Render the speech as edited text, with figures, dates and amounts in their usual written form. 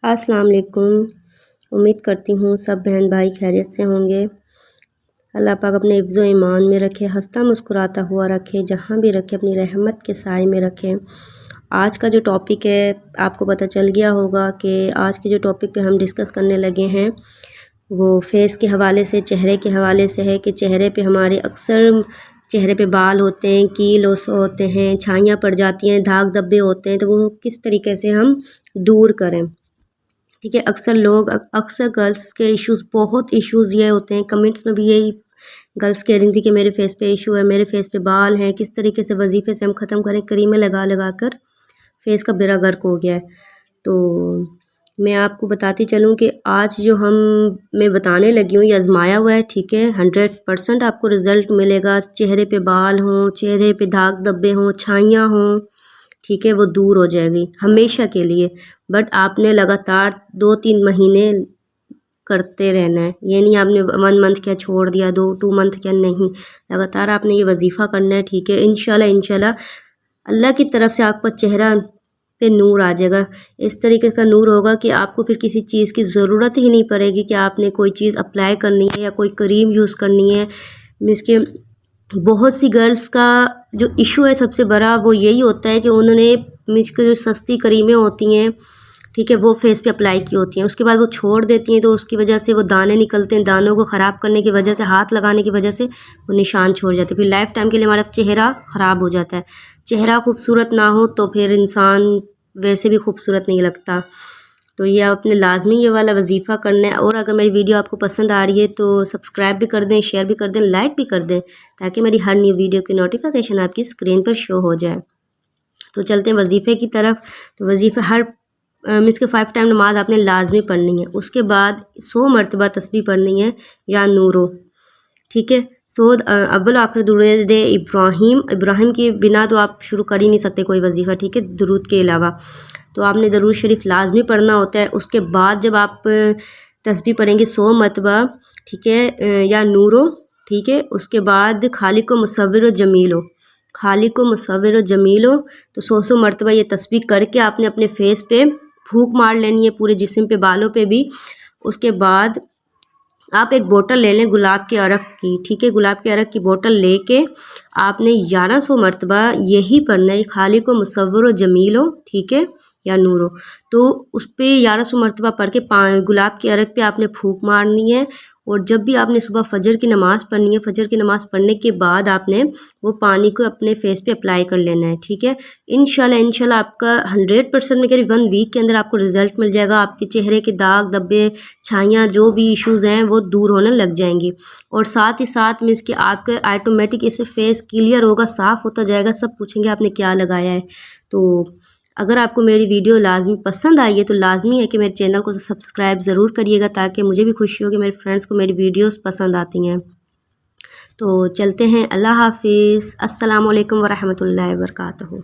अस्सलाम वालेकुम। उम्मीद करती हूँ सब बहन भाई खैरियत से होंगे। अल्लाह पाक अपने हिफ्ज़ व ईमान में रखे, हंसता मुस्कुराता हुआ रखे, जहाँ भी रखे अपनी रहमत के साए में रखे। आज का जो टॉपिक है आपको पता चल गया होगा कि आज के जो टॉपिक पे हम डिस्कस करने लगे हैं वो फेस के हवाले से, चेहरे के हवाले से है कि चेहरे पे हमारे अक्सर चेहरे पे बाल होते हैं, कील होते हैं, छाइयाँ पड़ जाती हैं, दाग धब्बे होते हैं, तो वो किस तरीके से हम दूर करें। ठीक है, अक्सर गर्ल्स के इश्यूज़, बहुत इश्यूज़ ये होते हैं। कमेंट्स में भी यही गर्ल्स कह रही थी कि मेरे फेस पे इशू है, मेरे फेस पे बाल हैं, किस तरीके से वजीफ़े से हम ख़त्म करें। क्रीमें लगा लगा कर फेस का बेड़ा गर्क हो गया है। तो मैं आपको बताती चलूँ कि आज जो मैं बताने लगी हूँ ये आजमाया हुआ है। ठीक है, 100% आपको रिज़ल्ट मिलेगा। चेहरे पे बाल हों, चेहरे पे दाग धब्बे हों, छाइयाँ हों, ठीक है, वो दूर हो जाएगी हमेशा के लिए। बट आपने लगातार 2-3 महीने करते रहना है। ये नहीं आपने 1 मंथ क्या छोड़ दिया, 2 मंथ क्या, नहीं, लगातार आपने ये वजीफ़ा करना है। ठीक है, इंशाल्लाह अल्लाह की तरफ से आपका चेहरा पे नूर आ जाएगा। इस तरीके का नूर होगा कि आपको फिर किसी चीज़ की ज़रूरत ही नहीं पड़ेगी कि आपने कोई चीज़ अप्लाई करनी है या कोई क्रीम यूज़ करनी है। मीन्स के बहुत सी गर्ल्स का जो इशू है सबसे बड़ा वो यही होता है कि उन्होंने मीन्स के जो सस्ती क्रीमें होती हैं, ठीक है, वो फेस पे अप्लाई की होती हैं, उसके बाद वो छोड़ देती हैं, तो उसकी वजह से वो दाने निकलते हैं। दानों को ख़राब करने की वजह से, हाथ लगाने की वजह से वो निशान छोड़ जाते हैं। फिर लाइफ टाइम के लिए हमारा चेहरा ख़राब हो जाता है। चेहरा खूबसूरत ना हो तो फिर इंसान वैसे भी खूबसूरत नहीं लगता। तो ये आपने लाजमी ये वाला वजीफ़ा करना है। और अगर मेरी वीडियो आपको पसंद आ रही है तो सब्सक्राइब भी कर दें, शेयर भी कर दें, लाइक भी कर दें, ताकि मेरी हर न्यू वीडियो की नोटिफिकेशन आपकी स्क्रीन पर शो हो जाए। तो चलते हैं वजीफ़े की तरफ। तो वजीफ़े हर मीन्स के 5 टाइम नमाज आपने लाजमी पढ़नी है। उसके बाद 100 मरतबा तस्बीह पढ़नी है या नूरो। ठीक है, अव्वल आखिर दुरूद इब्राहिम के बिना तो आप शुरू कर ही नहीं सकते कोई वजीफ़ा। ठीक है, दुरूद के अलावा तो आपने दरूद शरीफ लाजमी पढ़ना होता है। उसके बाद जब आप तस्बीह पढ़ेंगे 100 मरतबा, ठीक है, या नूरो, ठीक है, उसके बाद खालिक को मुसव्विर जमीलो, खालिक को मुसव्विर जमीलो, तो 100 मरतबा ये तस्बीह करके आपने अपने फेस पे फूंक मार लेनी है, पूरे जिस्म पे, बालों पे भी। उसके बाद आप एक बोतल ले लें गुलाब के अरक की। ठीक है, गुलाब के अरक की बोतल लेके आपने 1100 मरतबा यही पढ़ना है, खाली को मुसव्विर जमीलो, ठीक है, या नूरो। तो उस पर 1100 मरतबा पढ़ के गुलाब के अरक पे आपने फूंक मारनी है। और जब भी आपने सुबह फजर की नमाज़ पढ़नी है, फजर की नमाज़ पढ़ने के बाद आपने वो पानी को अपने फेस पे अप्लाई कर लेना है। ठीक है, इंशाल्लाह आपका 100% में करीब 1 वीक के अंदर आपको रिज़ल्ट मिल जाएगा। आपके चेहरे के दाग धब्बे, छाइयाँ, जो भी इश्यूज़ हैं वो दूर होने लग जाएंगी। और साथ ही साथ मीन्स कि आपका ऑटोमेटिक इससे फेस क्लियर होगा, साफ़ होता जाएगा। सब पूछेंगे आपने क्या लगाया है। तो अगर आपको मेरी वीडियो लाजमी पसंद आई है तो लाजमी है कि मेरे चैनल को सब्सक्राइब ज़रूर करिएगा, ताकि मुझे भी खुशी हो कि मेरे फ्रेंड्स को मेरी वीडियोस पसंद आती हैं। तो चलते हैं, अल्लाह हाफिज़, अस्सलाम वालेकुम व रहमतुल्लाहि व बरकातहू।